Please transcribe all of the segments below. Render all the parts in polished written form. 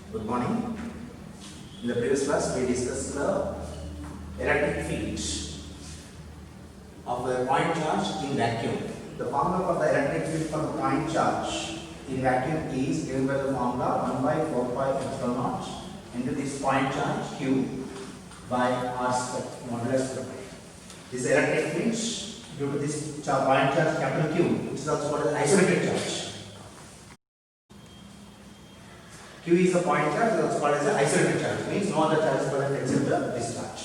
Good morning. In the previous class, we discussed the electric field of a point charge in vacuum. The formula for the electric field for the point charge in vacuum is given by the formula 1 by 4 pi epsilon naught into this point charge Q by R square modulus square. This electric field due to this point charge capital Q, which is also called as isolated charge. Q is a point charge, it is also called as an isolated charge, means no other charge is present except this charge.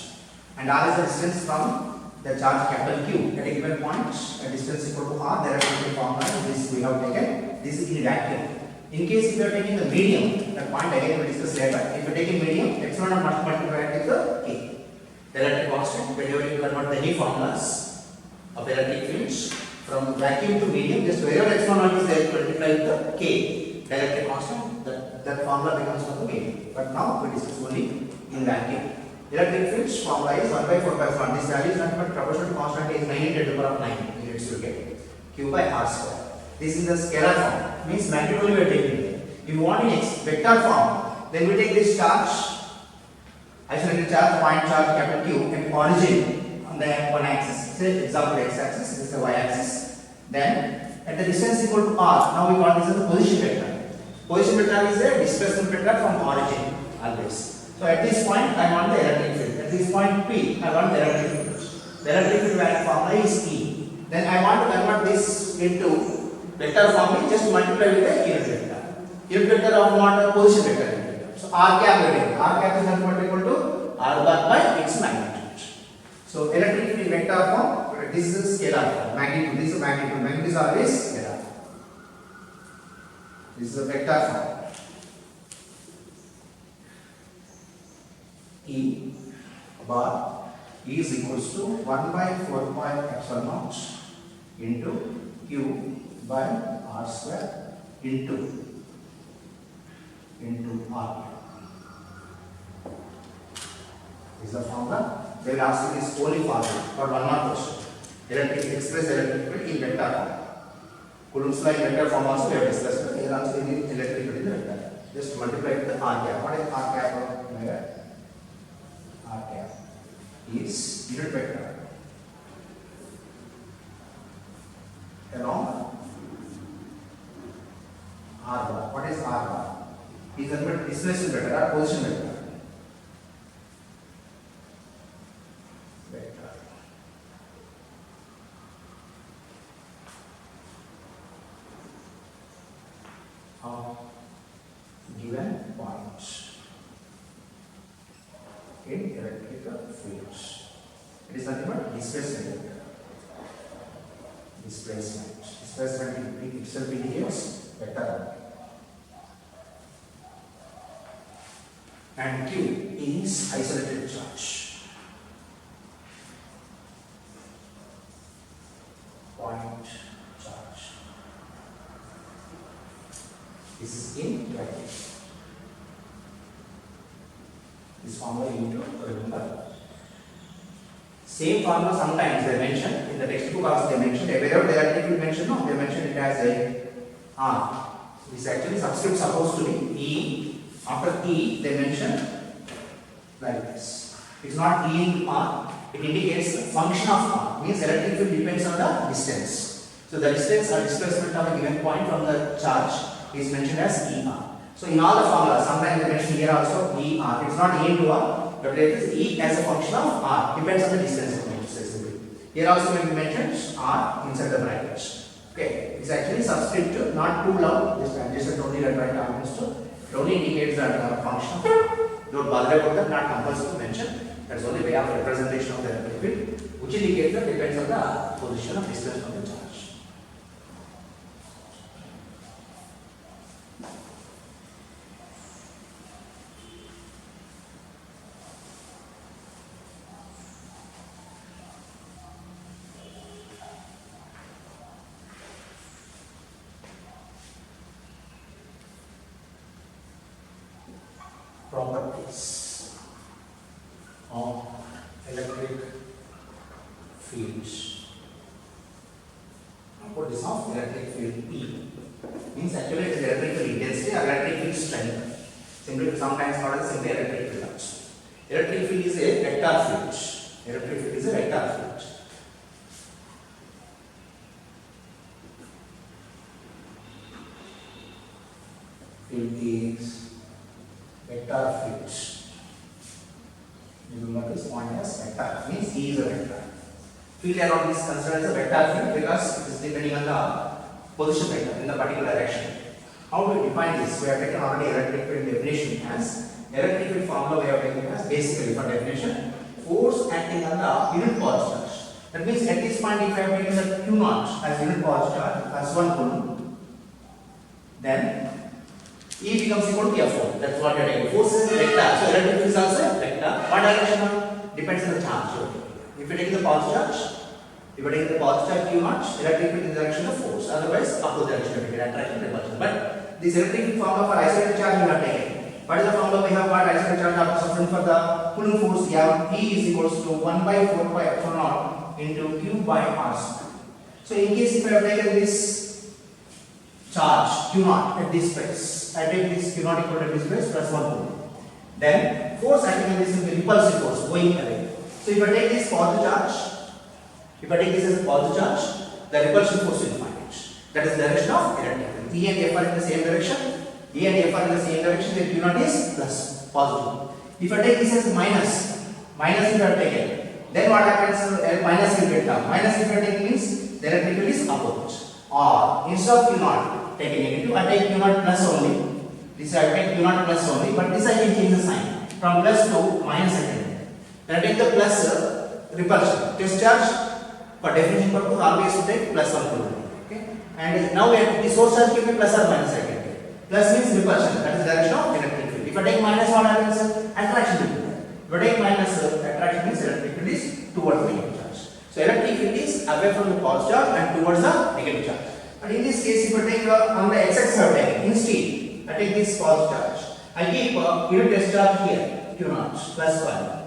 And R is the distance from the charge capital Q at a given point, a distance equal to R, the electric formula, this we have taken, this is in vacuum. In case if you are taking the medium, that point again we will discuss later, if you are taking medium, epsilon and multiplied with the K. The electric constant, whenever you convert the any formulas of electric fields from vacuum to medium, just wherever epsilon is there, multiply with the K, the electric constant. That formula becomes for the medium. But now we discuss only in vacuum. Electric fields formula is 1 by 4 pi epsilon. This value is not but proportional to constant is 9 into the power of 9 units you get. Q by R square. This is the scalar form. Means magnitude we are taking. If you want in vector form, then we take this charge, isolated charge, point charge capital Q, and origin on the one axis. Say example x axis, this is the y axis. Then at the distance equal to R, now we call this as the position vector. Position vector is a displacement vector from origin always. So at this point I want the electric field. At this point P I want the electric field. The electric field value formula is E. Then I want to convert this into vector form, just multiply with the unit vector. Unit vector of what? Position vector. So R cap is nothing equal to R bar by its magnitude. So electric field vector form, this is a scalar form. Magnitude, this is a magnitude. Magnitude is always scalar. This is a vector form. E bar is equals to 1 by 4 pi epsilon naught into Q by R square into R. This is the formula. They will ask you this only formula for one more question. Express electric field in vector form. Coulomb's law in vector form also we have discussed. Here also in electric field in the vector. Just multiply with the R cap. What is R cap? R cap is unit vector along R bar. What is R bar? Is the displacement vector or position vector. Of given point in electrical fields. It is nothing but displacement. Displacement itself indicates vector. And Q is isolated charge. Point charge. This is in vacuum. This formula you need to remember. Same formula sometimes they mention in the textbook also they mention wherever they are taking mention, no, they mention it as a R. This actually subscript supposed to be E. After E they mention like this. It's not E into R. It indicates the function of R. Means electric field depends on the distance. So the distance or displacement of a given point from the charge is mentioned as ER. So in all the formulas, sometimes they mention here also ER. It's not E into R, but it is E as a function of R. Depends on the distance of it. Here also when we mention R inside the brackets. Okay, it's actually subscript to not too long. Just adjust only the right arguments to. It only indicates that function of R. Don't bother about that. Not compulsory to mention. That's only way of representation of the electric field, which indicates that depends on the position of distance from the charge. Properties of electric fields. What is of electric field E? Means actually it is electric field intensity or electric field strength. Simply sometimes called as simply electric field also. Electric field is a vector field. Electric field is a vector field. Field is vector field. Remember this point as vector means E is a vector. Field around is considered as a vector field because it is depending on the position vector in the particular direction. How do we define this? We have taken already electric field definition as electric field formula we have taken as basically for definition force acting on the unit charge. That means at this point if I have taken the Q naught as unit charge as 1 coulomb, then E becomes equal to F4. That's what we are taking. Force is a vector. So electric field is also a vector. What direction? Depends on the charge. If you take the positive charge, if you take the positive charge Q naught, electric field in the direction of force. Otherwise, opposite direction, attraction, repulsion. But this electric field formula for isolated charge we have taken. What is the formula we have got? Isolated charge after substituting for the Coulomb force, we have E is equals to 1 by 4 pi epsilon naught into Q by R square. So in case if I have taken this charge Q naught at this place, I take this Q naught equal to this place plus 1 coulomb. Then force acting on this is the repulsive force going away. So if I take this positive charge, if I take this as a positive charge, the repulsion force will find it. That is the direction of electric field. E and F are in the same direction. E and F are in the same direction. The Q naught is plus positive. If I take this as minus if I have taken, then what happens? Minus will get down. Minus if I take means the electric field is opposite. Or instead of Q naught taking negative, I take Q naught plus only. This I take Q naught plus only, but this I can change the sign from plus to minus I can. Then I take the plus repulsion. Test charge for definition purpose always to take plus 1 coulomb. Okay? And now we have the source charge can be plus or minus I can take. Plus means repulsion, that is the direction of electric field. If I take minus, what happens? Attraction will be there. If I take minus, attraction means electric field is towards the negative charge. So electric field is away from the positive charge and towards the negative charge. But in this case, if I take on the x-axis I take instead, I take this positive charge. I keep unit test charge here, Q naught plus 1.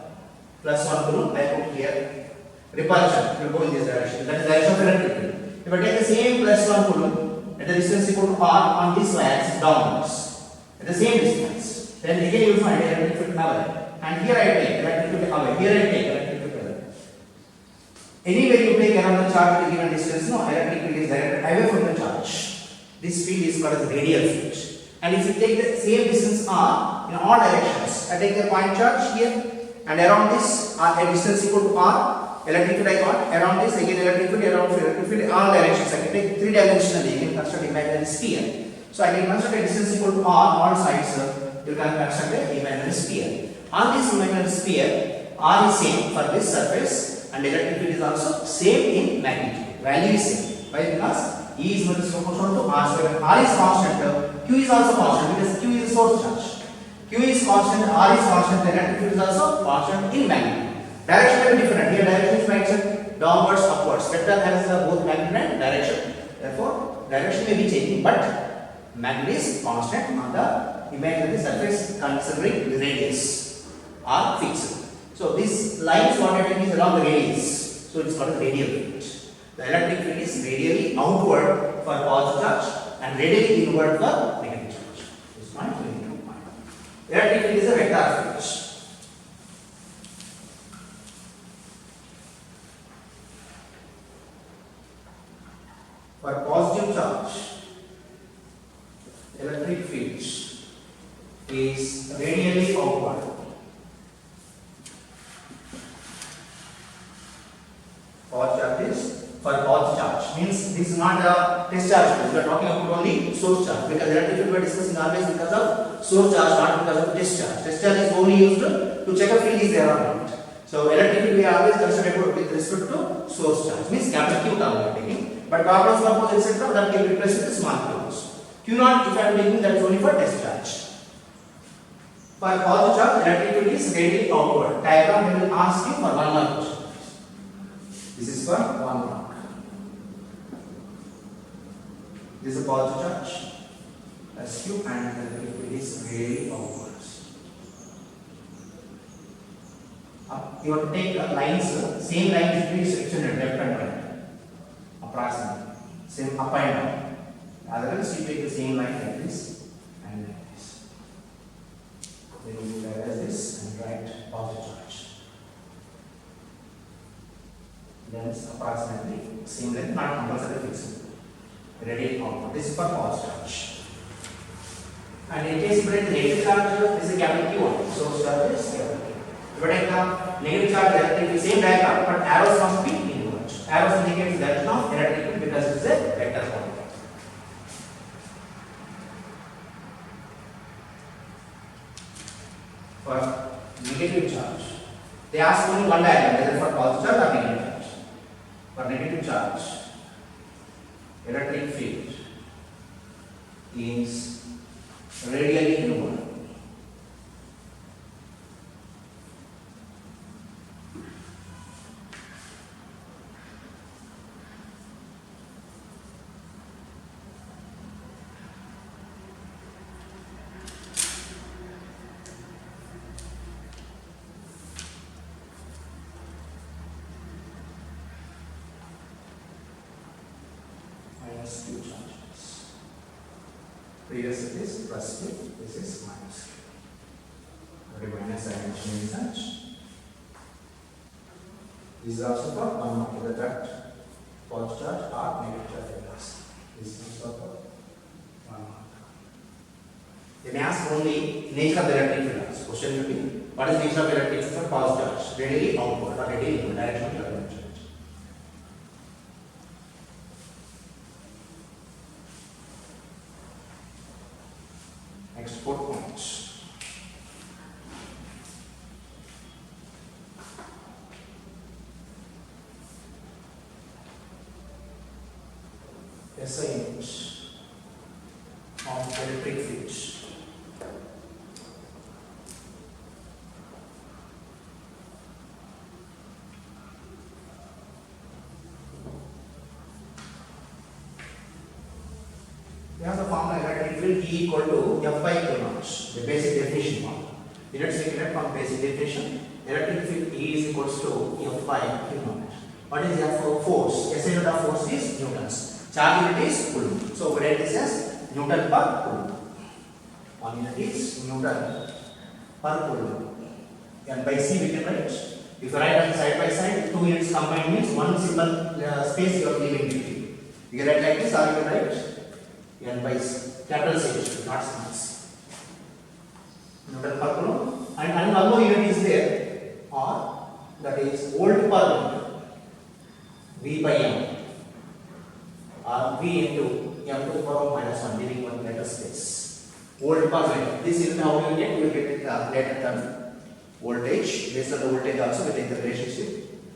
Plus 1 coulomb, I put here. Repulsion will go in this direction. That is the direction of electric field. If I take the same plus 1 coulomb at the distance equal to r on this y-axis downwards, at the same distance, then again you will find electric field away. And here I take electric field away. Here I take electric field away. Anywhere you take around the charge at a given distance, no, electric field is directed away from the charge. This field is called as radial field. And if you take the same distance r in all directions, I take the point charge here. And around this a distance equal to r, electric field I got, around this again electric field, around electric field, all directions. I can take 3 dimensionally, you can construct imaginary sphere. So I can construct a distance equal to r, all sides, you can construct an imaginary sphere. On this imaginary sphere, r is same for this surface and electric field is also same in magnitude, value is same. Why? Because E is proportional to r square, r is constant, Q is also constant because Q is a source charge. Q is constant, R is constant, the electric field is also constant in magnitude. Direction may be different. Here direction is mentioned downwards, upwards. Vector has both magnitude and direction. Therefore, direction may be changing, but magnitude is constant on the imaginary surface considering the radius are fixed. So these lines what I think is along the radius. So it is called a radial field. The electric field is radially outward for positive charge and radially inward for negative charge. This point we need to find. Electric field is a vector field. For positive charge, electric field is radially outward. Positive charge is for positive charge means this is not a test charge. We are talking about only source charge because electric field we are discussing always because of source charge, not because of test charge. Test charge is only used to check a field is there or not. So electric field we are always considered with respect to source charge means capital Q term we are taking. But complex composite etc. that can be replaced with small q's. Q naught if I am taking that is only for test charge. For positive charge electric field is radially outward. Diagram we will ask you for one more question. This is for 1 mark. This is a positive charge. That's Q and the electric field is radially outwards. You have to take lines, same line is being sectioned left and right. Approximately. Same up and down. Otherwise you take the same line like this and like this. length approximately same length, not compulsory fixed. Radial output. This is for power charge. And in case you take negative charge, this is a capital Q one. So charge is capital Q. If you take the negative charge electric, same diagram, but arrows must be inward. Arrows indicate the direction of electric because it is a vector point. For negative charge, they ask only one diagram, whether for positive charge or negative charge. For negative charge, electric field is radially inward. Minus Q charges. Previous it is plus Q, this is minus Q. Okay, minus I mentioned in such. This is also for one mark, whether that positive charge or negative charge areas. This is also for one mark. They may ask only nature of the electric field. Question will be, what is nature of the electric field for positive charge? Radially outward or radially inward, direction of the electric charge. Next 4 points. SI units of electric fields. We have the formula electric field E equal to F by Q naught, the basic definition one. Let's take it from basic definition. Electric field E is equals to F by Q naught. What is F for force? SI unit of force is newtons. Charge unit is coulomb. So we write this as Newton per coulomb. 1 unit is Newton per coulomb. And by C we can write. If you write on side by side, 2 units combined means one simple space you are leaving between. You can write like this or you can write N by C, capital C, not small c. Newton per coulomb. And one more unit is there, or that is volt per meter. V by M. Or V into M to the power minus 1, giving 1 meter space. Volt per meter. This unit how you get? You will get it later term. Voltage. Based on the voltage also we take the relationship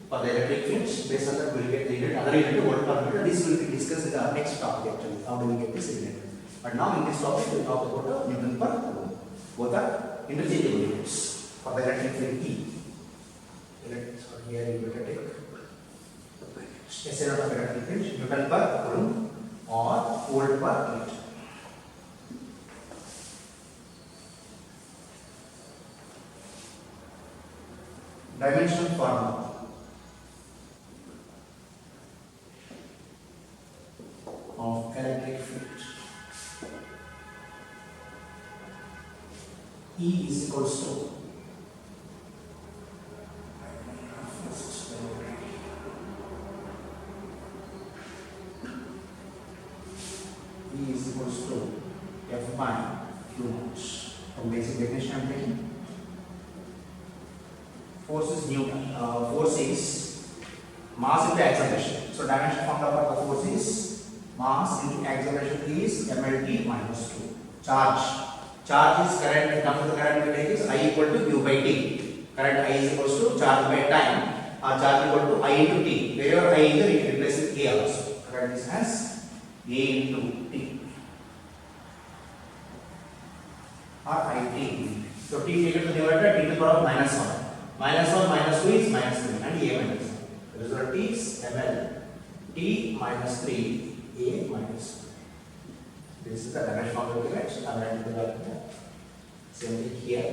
for the electric fields. Based on that we will get the unit, other unit volt per meter. This will be discussed in the next topic actually. How do we get this unit? But now in this topic we will talk about Newton per coulomb. Both are interchangeable units for the electric field E. So here you better take SI unit of electric field Newton per coulomb or volt per meter. Dimensional formula of electric field. E is equals to E is equals to F by Q naught. From basic definition I am taking. Force is Newton. Force is mass into acceleration. So dimension formula for the force is mass into acceleration is mLT minus 2. Charge is current. In terms of the current we take is I equal to Q by T. Current I is equals to charge by time. Charge equal to I into T. Wherever I is there, you can replace with A also. Current is as A into T. Or IT. So T taken to the numerator, T to the power minus 1. Minus 1 minus 2 is minus 3 and A minus 1. The result is ml T minus 3 A minus 1. This is the dimension of the element. So I am writing the same thing here.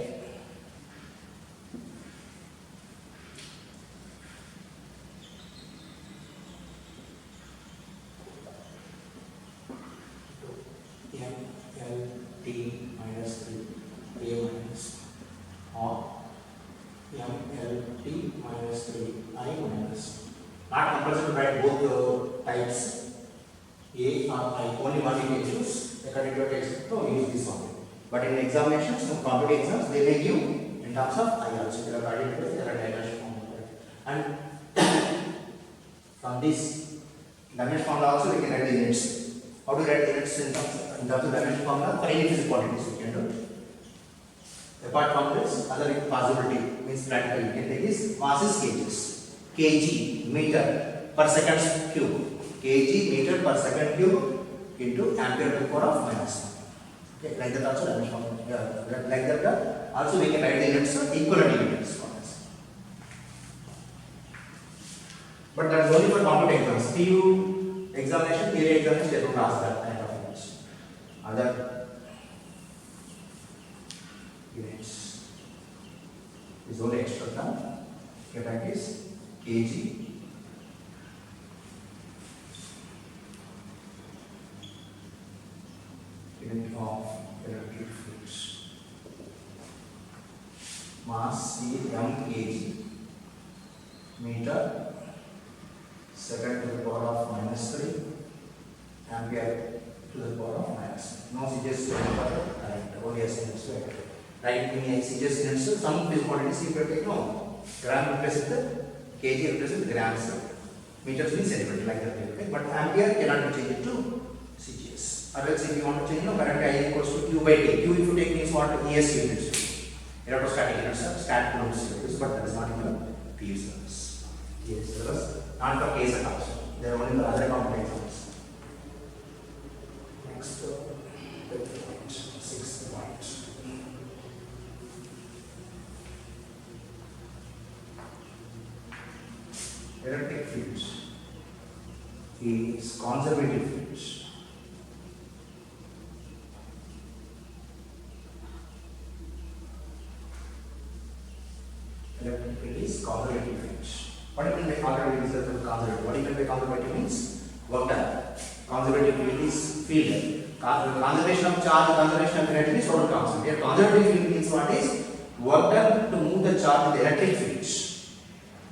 ml T minus 3 A minus 1 or ml T minus 3 I minus 1. Not compulsory to write both types A or I. Only one you can choose. According to your textbook, no, use this one. But in examinations, some competitive exams, they may give in terms of I also. There are identifiers, there are dimension formula. And from this dimension formula also we can write the units. How to write the units in terms of dimension formula? For any physical quantities we can do. Apart from this, other possibility means practical you can take is mass is kgs. Kg meter per second cube. Kg meter per second cube into ampere to the power of minus 1. Okay, like that also dimension formula. Yeah, like that also we can write the units equivalent units. But that is only for competitive exams. PU examination, theory examination, they don't ask that kind of units. Other units is only extra term. That is kg unit of electric fields. Mass C m kg meter second to the power of minus 3 ampere to the power of minus 1. No CGS correct. Only S units right. In CGS units, some physical quantities you can take no. Gram represents the kg represents grams. Meters means centimeter like that. Okay? But ampere cannot be changed to CGS. Or else if you want to change, no, current I equals to Q by T. Q if you take means what? ES units. Electrostatic units, stat coulombs units, but that is not in the PU syllabus. Yes, syllabus. Not for case at all. They are only for other complex exams. Next, fifth point, sixth point. Electric fields is conservative fields. Electric field is conservative fields. What do you mean by conservative is conservative? What do you mean by conservative means? Work done. Conservative field is field. Conservation of charge, conservation of energy is total constant. Here conservative field means what is? Work done to move the charge with electric fields.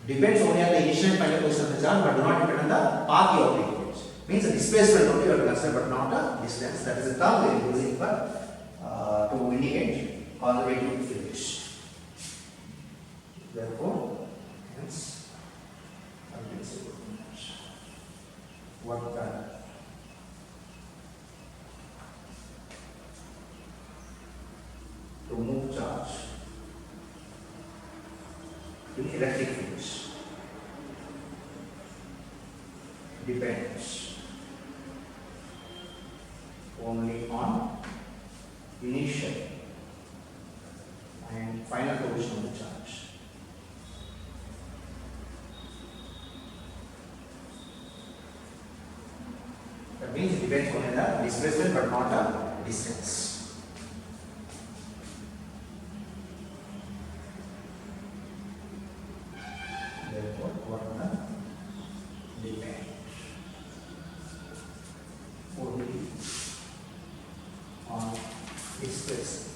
Depends only on the initial and final position of the charge, but do not depend on the path you are taking. Means the displacement only you have to consider, but not the distance. That is the term we are using for to indicate conservative fields. Therefore, hence, I will say work done to move charge in electric fields depends only on initial and final position of the charge. That means it depends only on the displacement but not the distance. Therefore, what on the depend only on displacement.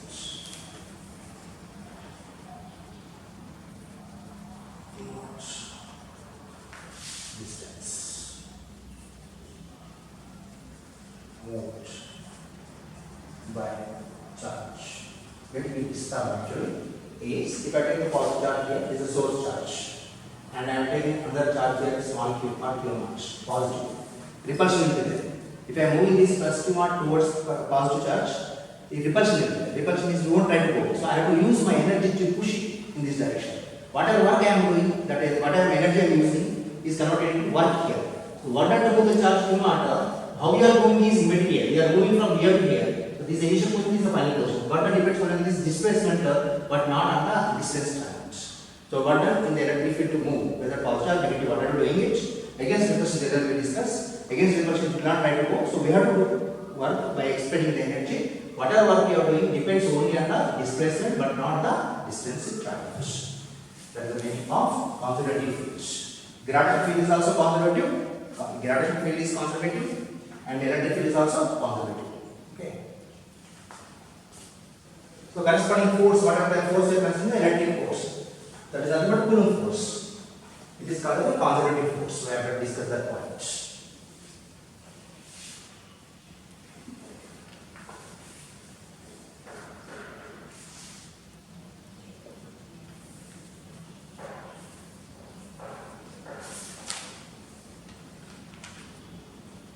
Not distance. Moved by charge. Let me start actually. Is if I take the positive charge here, this is a source charge, and I am taking another charge here, small q or q naught, positive. Repulsion will be there. If I am moving this plus q naught towards positive charge, the repulsion will be there. Repulsion is you won't try to go. So I have to use my energy to push it in this direction. Whatever work I am doing, that is whatever energy I am using, is converted into work here. So what are to move the charge q naught? How you are going is immediate. You are moving from here to here. So this initial position is the final position. What depends on this displacement, but not on the distance charge. So what done in the electric field to move, whether positive or negative, what are you doing it? Against repulsion, that we discuss. Against repulsion, we cannot try to go. So we have to do work by expending the energy. Whatever work we are doing depends only on the displacement, but not the distance it travels. That is the meaning of conservative fields. Gravitational field is also conservative. Gravitational field is conservative. And electric field is also conservative. Okay. So corresponding force, what are the force we are considering? The electric force. That is nothing but Coulomb force. If It is called as a conservative force. So I have to discuss that point.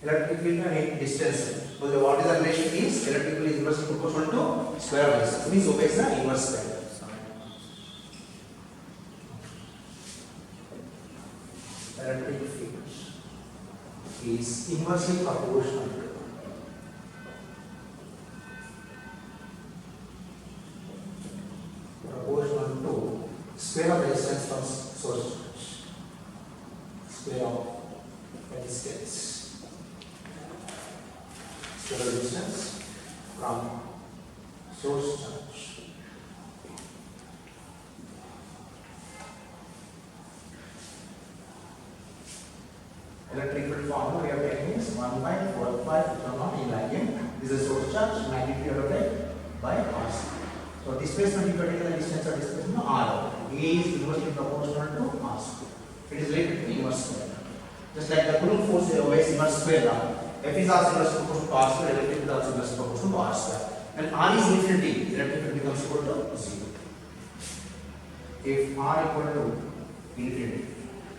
Electric field and distance. So what is the relation is electric field is inversely proportional to square of distance. Means obeys the inverse square. Electric field is inversely proportional to square of the distance from source charge. Square of the distance. Square of the distance from source charge. Electric field formula we are taking is 1 by 4 pi epsilon in Lagging. This is source charge, magnitude divided by r. So displacement, if you take the distance of displacement r, A is inversely proportional to r square. It is related to inverse square. Just like the Coulomb force is always inverse square now. F is also inversely proportional to r square, electric is also inversely proportional to r square. When r is infinity, electric field becomes equal to 0. If r equal to infinity,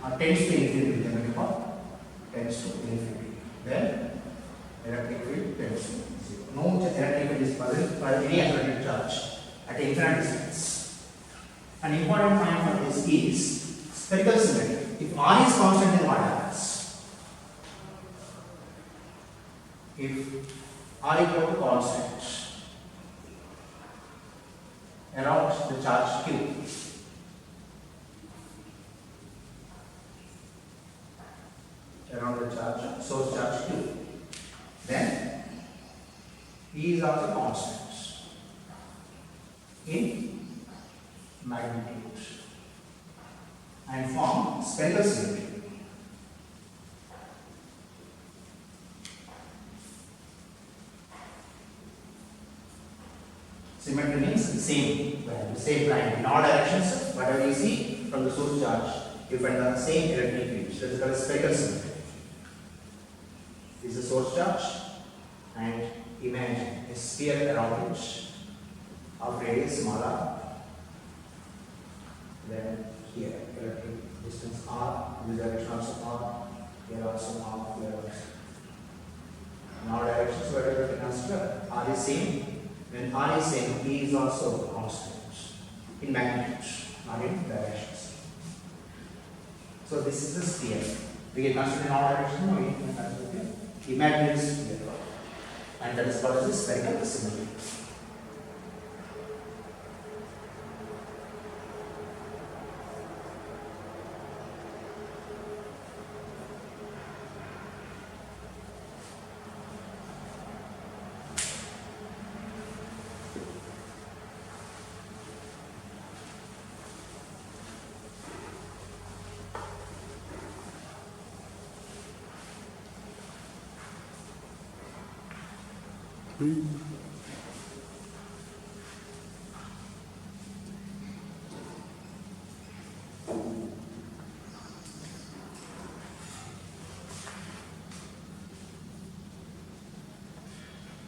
or tends to infinity, then we call tends to infinity. Then electric field tends to 0. No electric field is present for any electric charge at infinite distance. An important point for this is spherical symmetry. If r is constant, then what happens? If r equal to constant around the charge q, around the charge, source charge q, then E is also constant in magnitude and form spherical symmetry. Symmetry means same value, same line in all directions. Whatever you see from the source charge, you find the same electric field. So it is called spherical symmetry. This is a source charge, and imagine a sphere around it of radius small r. Then here electric distance r, this direction also r, here also r, here also. In all directions, whatever you consider, r is same. When r is same, E is also constant in magnitude, not in directions. So this is the sphere. We can consider in all directions, or we can consider imaginary sphere, and that is called as the spherical symmetry.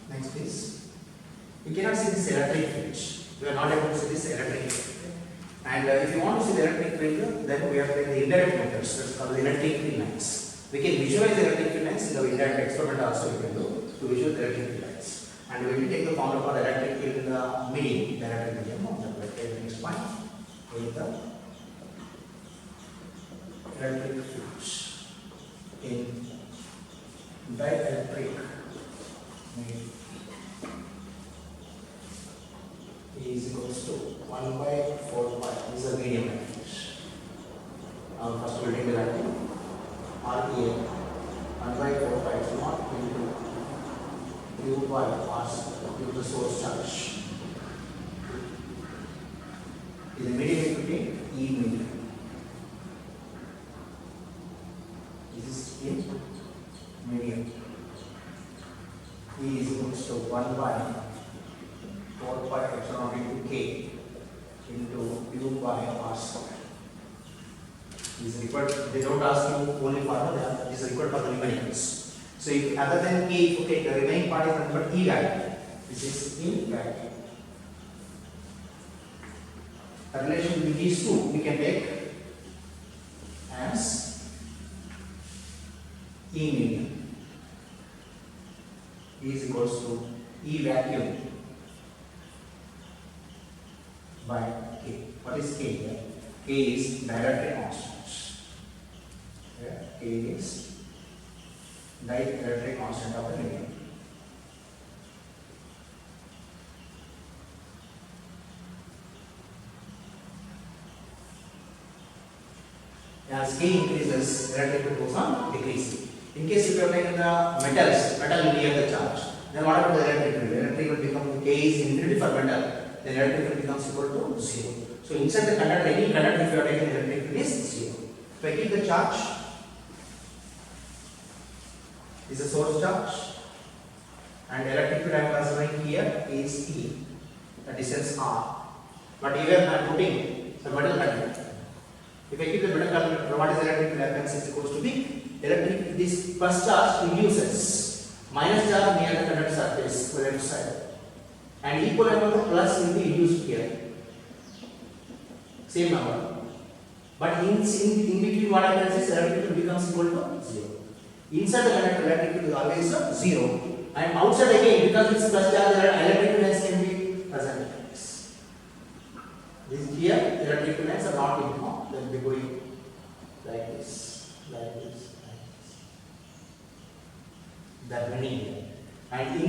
Next is, we cannot see this electric field. We are not able to see this electric field. And if you want to see the electric field, then we have to take the indirect methods, that's called the electric field lines. We can visualize the electric field lines in the indirect experiment also we can do to visualize the electric field lines. And we will take the formula for electric field in the medium, the electric medium of the next point. With the electric fields in dielectric medium is equals to 1 by 4 pi. This is a medium matrix. First we will take the value RPA 1 by 4 pi is not into Q by R due to the source charge. Is a medium between E medium. This is in medium. E is equals to 1 by 4 pi epsilon into K into Q by R square is equal but they don't ask you only for the, this is required for the numericals. So if other than k, if you take the remaining part is nothing but E value. This is E value. The relation between these two we can take as E medium. E is equals to E vacuum by K. What is K here? K is dielectric constant. K is dielectric constant of the medium. As K increases, electric goes on decreasing. In case if you have taken the metal will near the charge, then what about the electric will? Electric will become K is infinity for metal, then electric will becomes equal to 0. So inside the conductor, any conductor if you are taking electric field is 0. If I keep the charge, this is a source charge, and electric field I am considering here is E, the distance R. But here I am putting the metal conductor. If I keep the metal conductor, what is electric field happens is equals to B. Electric, this plus charge reduces, minus charge near the conductor surface, the left side, and equal amount of plus will be reduced here. Same number. But in between what happens is electric field becomes equal to 0. Inside the conductor electric field is always 0. And outside again, because it's plus charge, electric field can be present like this. This here, electric field lines are not uniform. They will be going like this, like this, like this. The bending here. And